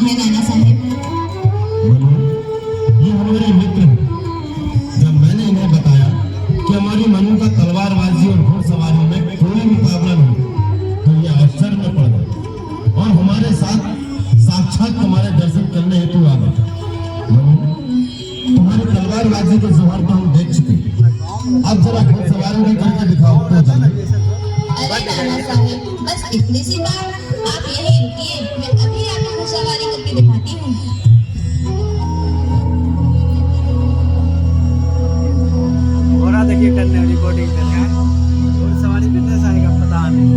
है नाना साहब। मनु, ये हमारे मित्र हैं। जब मैंने इन्हें बताया कि हमारी मनु का तलवारबाजी और घुड़सवारी में कोई मुकाबला नहीं, तो ये आश्चर्य में पड़ गए और हमारे साथ साक्षात हमारे दर्शन करने हेतु आ गए। मनु, तुम्हारी तलवारबाजी के जोहर को हम देख चुके, अब जरा घुड़सवारी भी करके दिखाओ तो जाने। अरे नाना साहब, बस इतनी सी बात, आप यहीं रुकिए, मैं अभी आपको सवारी करके दिखाती हूँ। और देखिए करने रिकॉर्डिंग करना है और सवारी बिजनेस आएगा पता नहीं।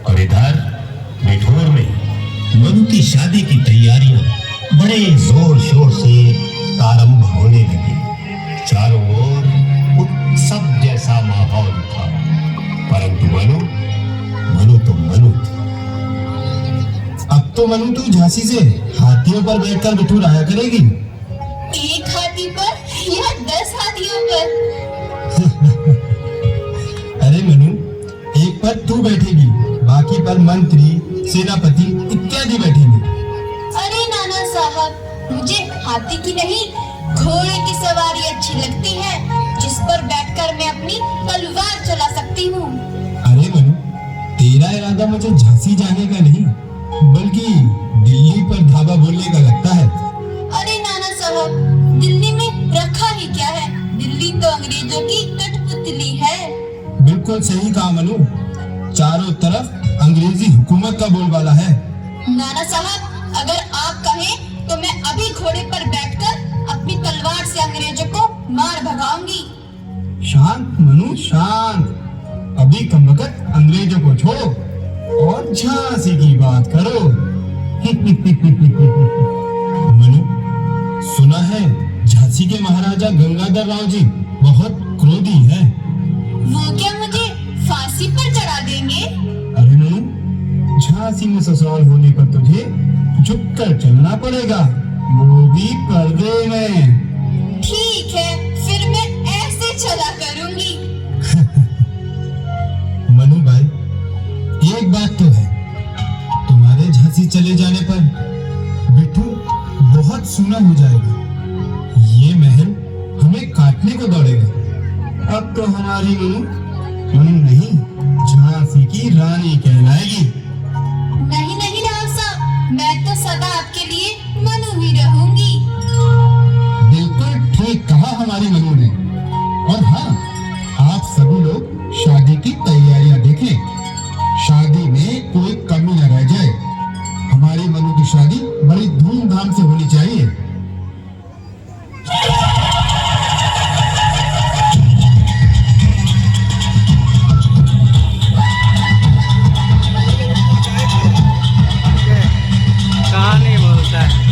और इधर बिठौर में मनु की शादी की तैयारियां बड़े जोर शोर से प्रारंभ होने लगी। चारों ओर उत्सव जैसा माहौल था, परंतु मनु तो मनु थी। अब तो मनु तू झांसी से हाथियों पर बैठकर बिठूर आया करेगी। एक हाथी पर या 10 हाथियों पर? अरे मनु, एक पर तू बैठेगी, बाकी पर मंत्री, सेनापति इत्यादि बैठेंगे। अरे नाना साहब, मुझे हाथी की नहीं, घोड़े की सवारी अच्छी लगती है, जिस पर बैठकर मैं अपनी तलवार चला सकती हूँ। अरे मनु, तेरा इरादा मुझे झांसी जाने का नहीं, बल्कि दिल्ली पर धावा बोलने का लगता है। अरे नाना साहब, दिल्ली में रखा ही क्या है? दिल्ली तो अंग्रेजों की कठपुतली है। बिल्कुल सही कहा मनु, चारों तरफ अंग्रेजी हुकूमत का बोलबाला है। नाना साहब, अगर आप कहें तो मैं अभी घोड़े पर बैठकर अपनी तलवार से अंग्रेजों को मार भगाऊंगी। शांत मनु, शांत। अभी कम वक्त अंग्रेजों को छोड़ो और झांसी की बात करो। मनु, सुना है झांसी के महाराजा गंगाधर राव जी बहुत क्रोधी हैं। वो क्या मुझे फांसी पर चढ़ा देंगे? अरे मनु, झांसी में ससुराल होने पर तुझे झुककर चलना पड़ेगा, वो भी पर्दे में। ठीक है, फिर मैं ऐसे चला करूंगी। मनु भाई, एक बात तो है, तुम्हारे झांसी चले जाने पर बिट्टू बहुत सूना हो जाएगा। ये महल हमें काटने को दौड़ेगा। अब तो हमारी मनु नहीं, झांसी की रानी कहलाएगी। नहीं नहीं राव साहब, मैं तो सदा आपके लिए मनु ही रहूंगी। बिल्कुल ठीक कहा हमारी मनु ने। और हाँ, आप सभी लोग शादी की तैयारियां देखें, शादी में कोई कमी न रह जाए। हमारी मनु की शादी बड़ी धूमधाम से होनी चाहिए। कहानी बोलता है।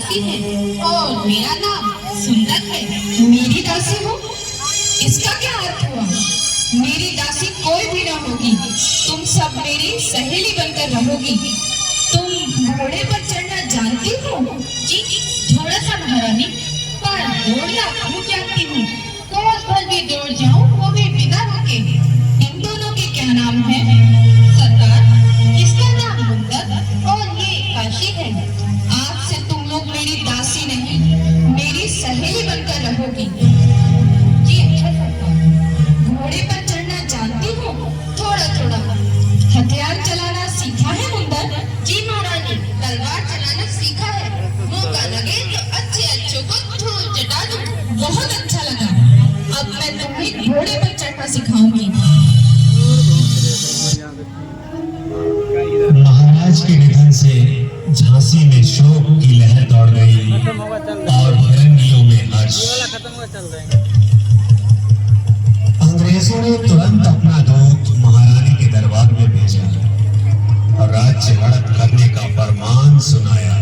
दासी है और मेरा नाम सुंदर है। मेरी दासी हो, इसका क्या अर्थ हुआ? मेरी दासी कोई भी ना होगी, तुम सब मेरी सहेली बनकर रहोगी। तुम घोड़े पर चढ़ना जानती हो? जी थोड़ा सा महारानी, पर दौड़ना खूब जानती हूँ। कोस भर भी दौड़ जाऊं, वो भी बिना रुके। इन दोनों के क्या नाम है? सरदार, इसका नाम मुंदर और ये काशी है। आज से तुम लोग मेरी दासी नहीं, मेरी सहेली बनकर रहोगी। जी अच्छा सरदार। घोड़े पर चढ़ना जानती हो? थोड़ा थोड़ा। हथियार चलाना सीखा है मुंदर? जी महारानी, तलवार चलाना सीखा है। मौका लगे तो अच्छे को धूल चटा दूं। बहुत अच्छा लगा। अब मैं तुम्हें घोड़े पर चढ़ना सिखाऊंगी। महाराज के निधन से झांसी में शोक की लहर दौड़ गई और फिरंगियों में हर्ष। अंग्रेजों ने तुरंत अपना दूत महारानी के दरबार में भेजा और राज्य हड़प करने का फरमान सुनाया।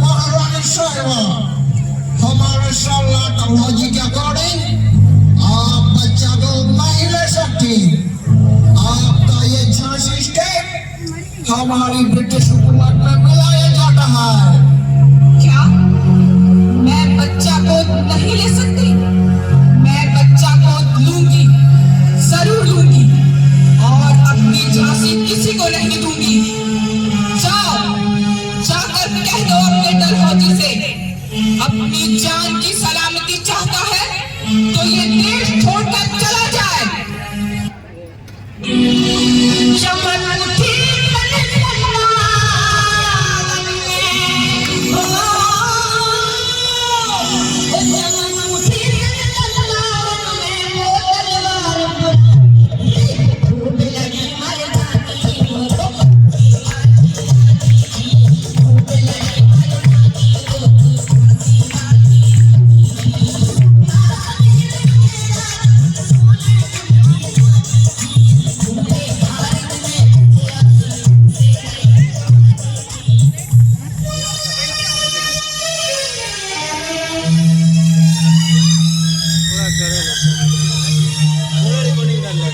महारानी साहिबा, हमारे सलाह टेक्नोलॉजी के अकॉर्डिंग आप बच्चा को नहीं ले सकती। आपका ये झांसी स्टेट हमारी ब्रिटिश हुकूमत में मिलाया जाता है। क्या मैं बच्चा को नहीं ले सकती? मैं बच्चा को लूंगी, जरूर लूंगी, और अपनी झांसी किसी को नहीं दूंगी। जाओ, जाकर कह दो अपने डलहौजी से, अपनी जान की सलामती चाहता है तो ये देश छोड़कर चला जाए। चमन उठी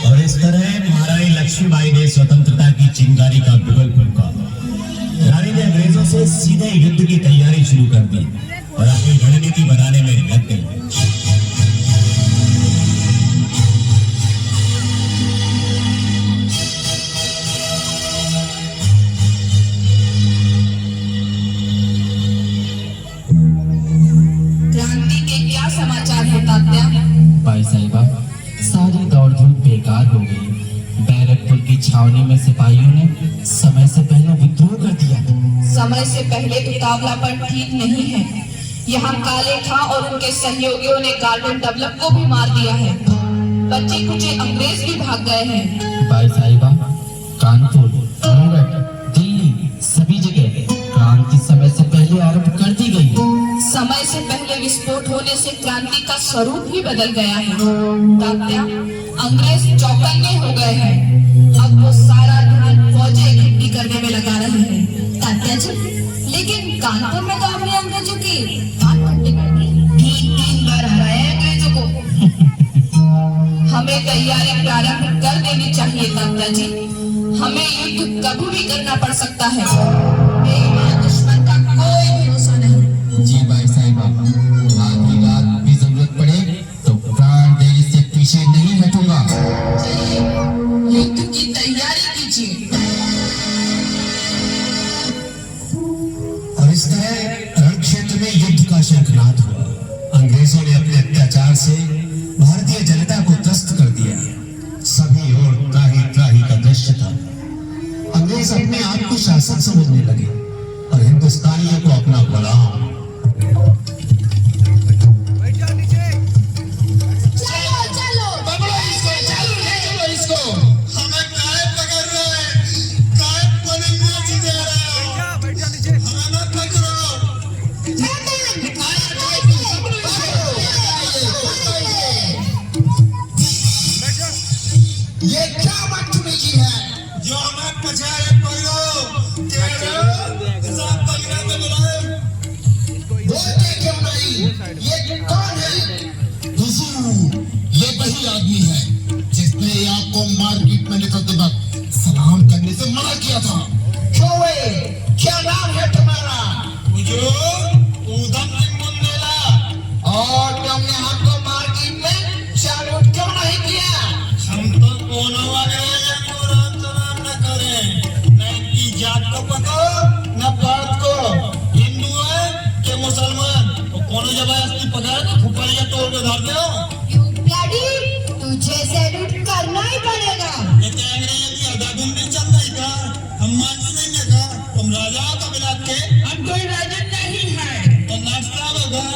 और इस तरह महारानी लक्ष्मीबाई ने स्वतंत्रता की चिंगारी का बिगुल फूंका। रानी ने अंग्रेजों से सीधे युद्ध की तैयारी शुरू कर दी और अपनी रणनीति बनाने में लग गई। क्रांति के क्या समाचार है तात्या? भाई साहिबा, सारी दौड़-धूप बेकार हो गई। बैरकपुर की छावनी में सिपाहियों ने समय से पहले विद्रोह कर दिया। समय से पहले उतावलापन ठीक नहीं है। यहाँ काले खां और उनके सहयोगियों ने गार्डन डेवलप को भी मार दिया है। बच्चे कुछ अंग्रेज भी भाग गए हैं। भाई साहिबा, कानपुर, मेरठ, दिल्ली, सभी जगह क्रांति समय से पहले आरंभ कर दी गई। समय से पहले विस्फोट होने से क्रांति का स्वरूप ही बदल गया है। तात्या, अंग्रेज चौकन्ने हो गए हैं। अब वो सारा ध्यान फौजें इकट्ठी करने में लगा रहे हैं। तात्या जी, लेकिन कानपुर में तो हमने अंग्रेजों की बात करने कर दी। 3 बार हराया अंग्रेजों को। हमें तैयारी प्रारंभ कर देनी चाहिए तात्या जी। हमें युद्ध कभी भी करना पड़ सकता है। बेईमान दुश्मन का कोई भरोसा नहीं। जी भाई साहिबा, आधी रात भी जरूरत पड़े तो प्राण देने से पीछे नहीं हटूंगा। चलिए, युद्ध की तैयारी कीजिए। और इस तरह रण क्षेत्र में युद्ध का शंखनाद हुआ। अंग्रेजों ने अपने अत्याचार से भारतीय जनता को त्रस्त कर दिया। सभी ओर त्राही त्राही का दृश्य था। अंग्रेज अपने आप को शासक समझने लगे और हिंदुस्तानियों को अपना गुलाम। चलो चलो इसको हमें काय पकड़ रहे हैं, काय पकड़ने जा रहे हो। बैठ जा नीचे। हमें मत ये क्या बदतमीजी है? जो हमें पछाड़े पड़ो तेरे सब बगड़ा में बुलाए बोलते क्यों नहीं? ये कौन है? हुजूर, ये वही आदमी है जिसने आपको मार्केट में निकलते वक्त सलाम करने से मना किया था। क्यों है? क्या नाम है तुम्हारा? हुजूर उधम सिंह बुंदेला। और तुमने हमको मार्केट में सैल्यूट क्यों नहीं किया? हम तो कोनो अंग्रेज को राम सलाम न करें, न इनकी जात को पको न पात को, हिंदू है के मुसलमान, तो कोनो जबरदस्ती पकड़ के फुफड़िया तोड़ के धर दो। You bloody, तुझे सैल्यूट करना ही पड़ेगा। ये क्या अंग्रेज की आजादी चल रही था? हम मानते नहीं है का? तुम राजा हो कबीला के? हम कोई राजा नहीं है। तो नाश्ता होगा?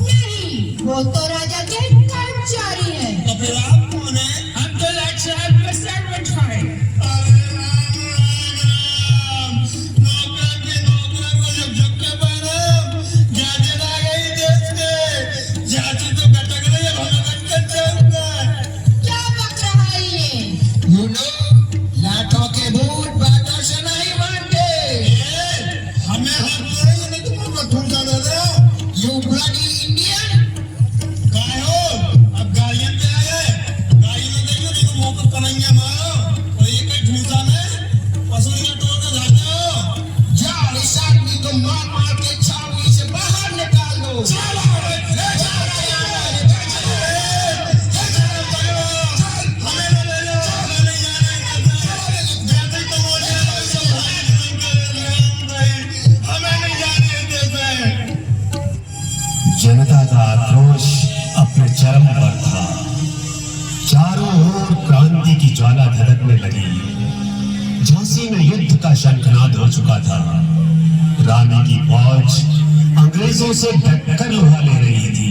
नहीं, वो तो राजा के कर्मचारी है। तो फिर आप कौन है? हम तो लाचार में सर्वेंट हैं। अरे राम राम राम, नौकर के नौकर को जब झपके मारो, जाने ना गई देश के, जाति तो कटक रही है, हमें कटक जाऊंगा। क्या बक रहा है ये? You know, लाठों के बूट बातों से नहीं बनते। हमें हाथ नहीं, नहीं तुमको ठुमका दे दो। You bloody Indian! काय हो? अब गाड़ियां पे आ गए, गाड़ी में देखो नहीं तो मुंह पर करेंगे मारो, और ये कहीं ठूसा में पसुइयां तोड़ के धर दो। जाओ इस आदमी को मार मार के छावनी से बाहर निकाल दो। चलो, ले जाओ, हमें न ले जाओ, हमें नहीं जाने देते। जाति तो वो जाए, सब भाई हमें नहीं जाने देते। जनता का आक्रोश अपने चरम पर था। चारों ओर क्रांति की ज्वाला धधकने लगी। झांसी में युद्ध का शंखनाद हो चुका था। रानी की फौज अंग्रेजों से डटकर लोहा ले रही थी।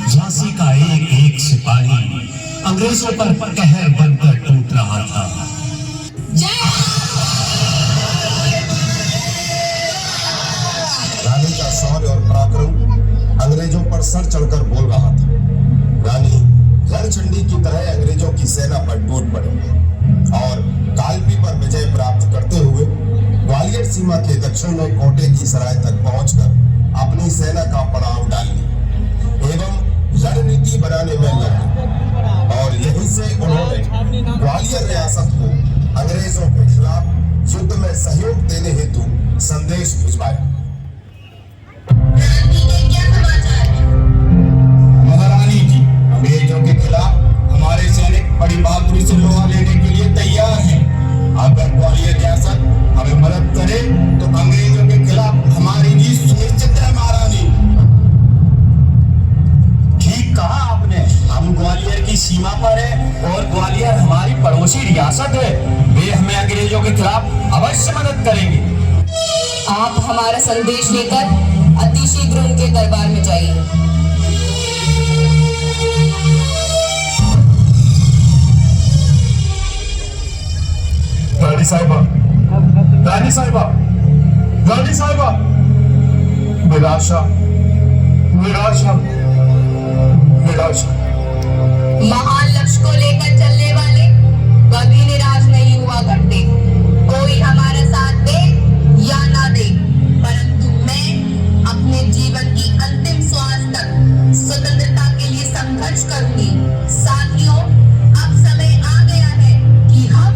झांसी का एक एक सिपाही अंग्रेजों पर कहर बनकर टूट रहा था। जय रानी का शौर्य और पराक्रम अंग्रेजों पर सर चढ़कर बोल रहा था। रानी रणचंडी की तरह अंग्रेजों की सेना पर टूट पड़े और कालपी पर विजय प्राप्त करते हुए ग्वालियर सीमा के दक्षिण में कोटे की सराय तक पहुंचकर अपनी सेना का पड़ाव डाल ली एवं रणनीति बनाने में लगे। और यहीं से उन्होंने ग्वालियर रियासत को अंग्रेजों के खिलाफ युद्ध में सहयोग देने हेतु संदेश भिजवाया। महारानी जी, अंग्रेजों के खिलाफ हमारे सैनिक बड़ी बहादुरी से लोहा लेने के लिए तैयार हैं। अगर ग्वालियर रियासत हमें मदद करे तो अंग्रेजों के खिलाफ हमारी जीत सुनिश्चित है महारानी। ठीक कहा आपने। हम ग्वालियर की सीमा पर है और ग्वालियर हमारी पड़ोसी रियासत है। वे हमें अंग्रेजों के खिलाफ अवश्य मदद करेंगे। आप हमारा संदेश लेकर अतिशीघ्र उनके दरबार में जाइए। रानी साहिबा, रानी साहिबा, रानी साहिबा, निराशा, निराशा, निराशा। महान लक्ष्य को लेकर चलने वाले कभी निराश नहीं हुआ करते। कोई हमारा साथ दे या ना दे, परंतु मैं अपने जीवन की अंतिम श्वास तक स्वतंत्रता के लिए संघर्ष करूंगी। साथियों, अब समय आ गया है कि हम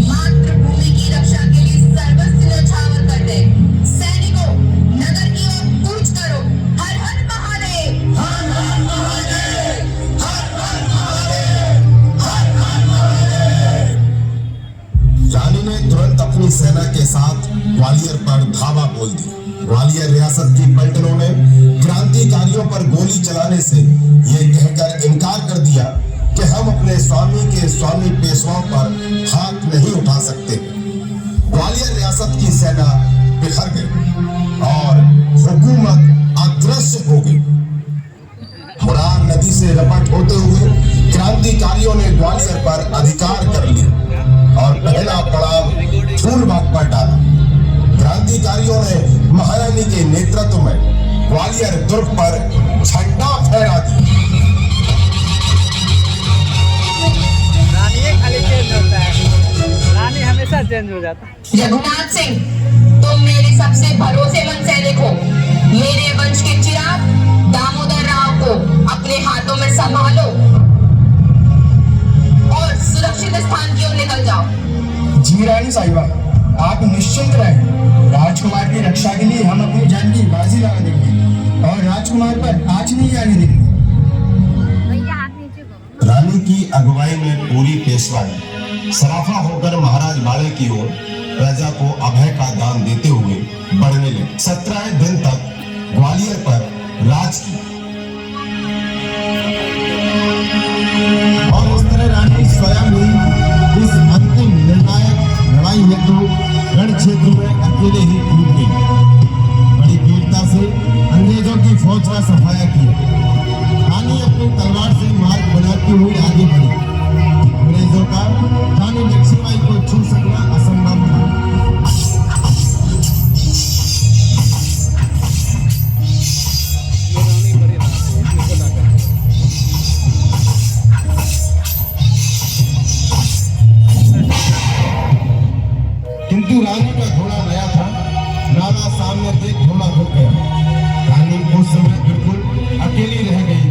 मातृभूमि की रक्षा के लिए सर्वस्व न्यौछावर कर दें। सैनिकों, नगर की ओर कूच करो। हर हर महादेव, हर हर महादेव, हर हर महादेव, हर हर महादेव। रानी ने तुरंत अपनी सेना के साथ ग्वालियर पर धावा बोल दी। ग्वालियर रियासत की पलटनों ने क्रांतिकारियों पर गोली चलाने से ये कहकर इनकार कर दिया कि हम अपने स्वामी के स्वामी पेशवाओं पर हाथ नहीं उठा सकते। ग्वालियर रियासत की सेना बिखर गई और हुकूमत अदृश्य हो गई। मुरार नदी से रपट होते हुए क्रांतिकारियों ने ग्वालियर पर अधिकार कर लिया और पहला पड़ाव फूलबाग पर डाला। क्रांतिकारियों ने महारानी के नेतृत्व में ग्वालियर दुर्ग पर झंडा फहरा दिया। रानी खाली चेंज हो जाता। रघुनाथ सिंह, तुम मेरे सबसे भरोसेमंद सैनिक हो। मेरे वंश के चिराग दामोदर राव को अपने हाथों में संभालो और सुरक्षित स्थान की ओर निकल जाओ। जी रानी साहिबा, आप निश्चिंत रहें। राजकुमार की रक्षा के लिए हम अपनी जान की बाजी लगा देंगे और राजकुमार पर आँच नहीं आने देंगे। रानी की अगुवाई में पूरी पेशवाई सराफा होकर महाराज बाले की ओर प्रजा को अभय का दान देते हुए बढ़ने लगे। 17 दिन तक ग्वालियर पर राज की और इस तरह रानी स्वयं ही इस अंतिम निर्णायक लड़ाई हेतु रण क्षेत्र में अकेले ही कूद गई। बड़ी वीरता से अंग्रेजों की फौज का सफाया किया। रानी अपनी तलवार से मार्ग बनाती हुई आगे बढ़ी। अंग्रेजों का रानी लक्ष्मीबाई को छू सकना असंभव था। किंतु रानी का घोड़ा नया था। राणा सामने देख घोड़ा रुक गया। रानी उस समय बिल्कुल अकेली रह गई।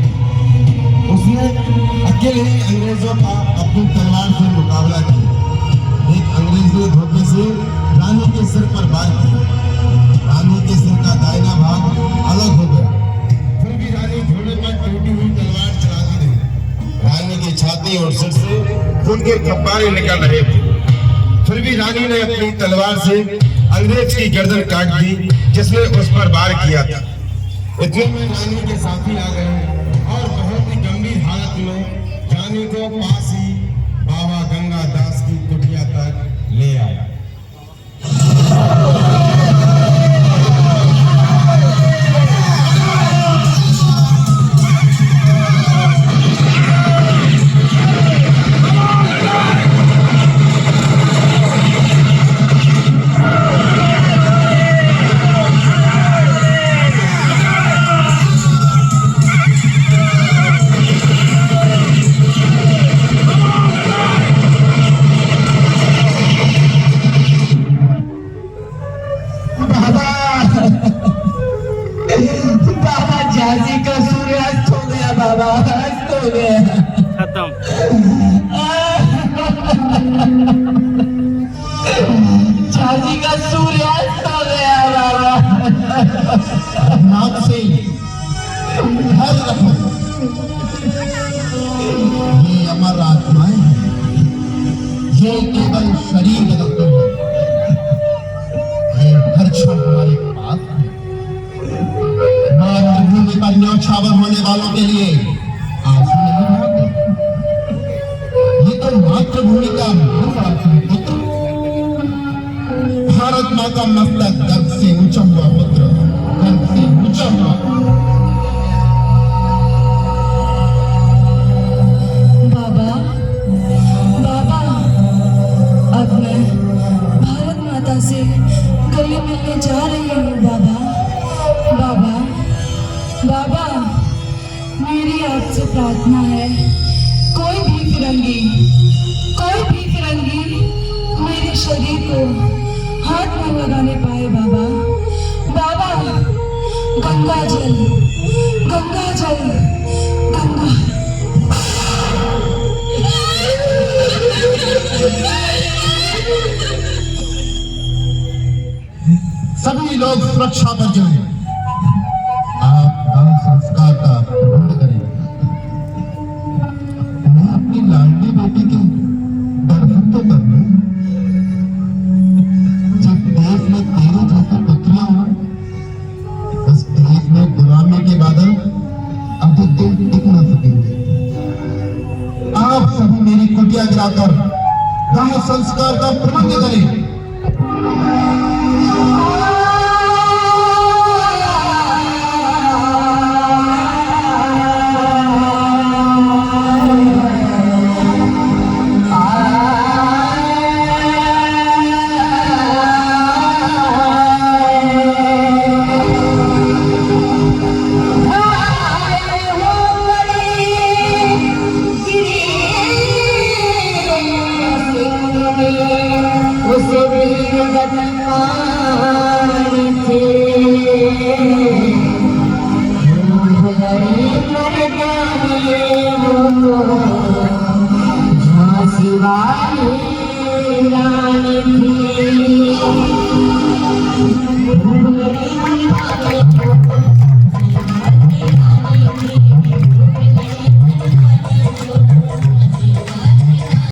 उसने अकेले ही अंग्रेजों का अपनी तलवार से मुकाबला किया। एक अंग्रेज ने धोखे से रानी के सिर पर वार किया। रानी के सिर का दाहिना भाग अलग हो गया। फिर भी रानी घोड़े पर टूटी हुई तलवार चलाती रही। रानी की छाती और सिर से खून के फव्वारे निकल रहे थे। फिर भी रानी ने अपनी तलवार से अंग्रेज की गर्दन काट दी जिसने उस पर वार किया था। इतने में रानी के साथी आ गए और बहुत ही गंभीर हालत में रानी को पास ही बाबा गंगा दास की कुटिया तक ले आया। बाबा झांसी का सूर्यास्त हो गया। बाबा अस्त हो गया। खत्म। झांसी का सूर्यास्त हो गया बाबा। नाम से हर रखो। ये अमर आत्माएं हैं। ये केवल शरीर बदलते हैं। ये हर क्षण हमारे पास है। मातृभूमि पर न्यौछावर होने वालों के लिए आंसू नहीं बहाते। ये तो मातृभूमि का पुत्र, भारत माँ का मस्तक गर्व से ऊंचा हुआ पुत्र, गर्व से ऊंचा हुआ। बाबा, बाबा, अब मैं भारत माता से गले मिलने जा रही हूँ। बाबा, बाबा, बाबा, मेरी आपसे प्रार्थना है, कोई भी फिरंगी मेरे शरीर को हाथ न लगाने पाए। बाबा, बाबा, गंगा जल, गंगा जल, गंगा। सभी लोग सुरक्षा पर जाएं। आप दाह संस्कार का प्रबंध करें। मैं अपनी लाडली बेटी के दर्शन तो कर लूं। जिस देश में तेरे जैसी पुत्रियां हो, उस देश में गुलामी के बादल अधिक दिन टिक न सकेंगे। आप सभी मेरी कुटिया गिराकर दाह संस्कार का प्रबंध करें। उस झांसी वाली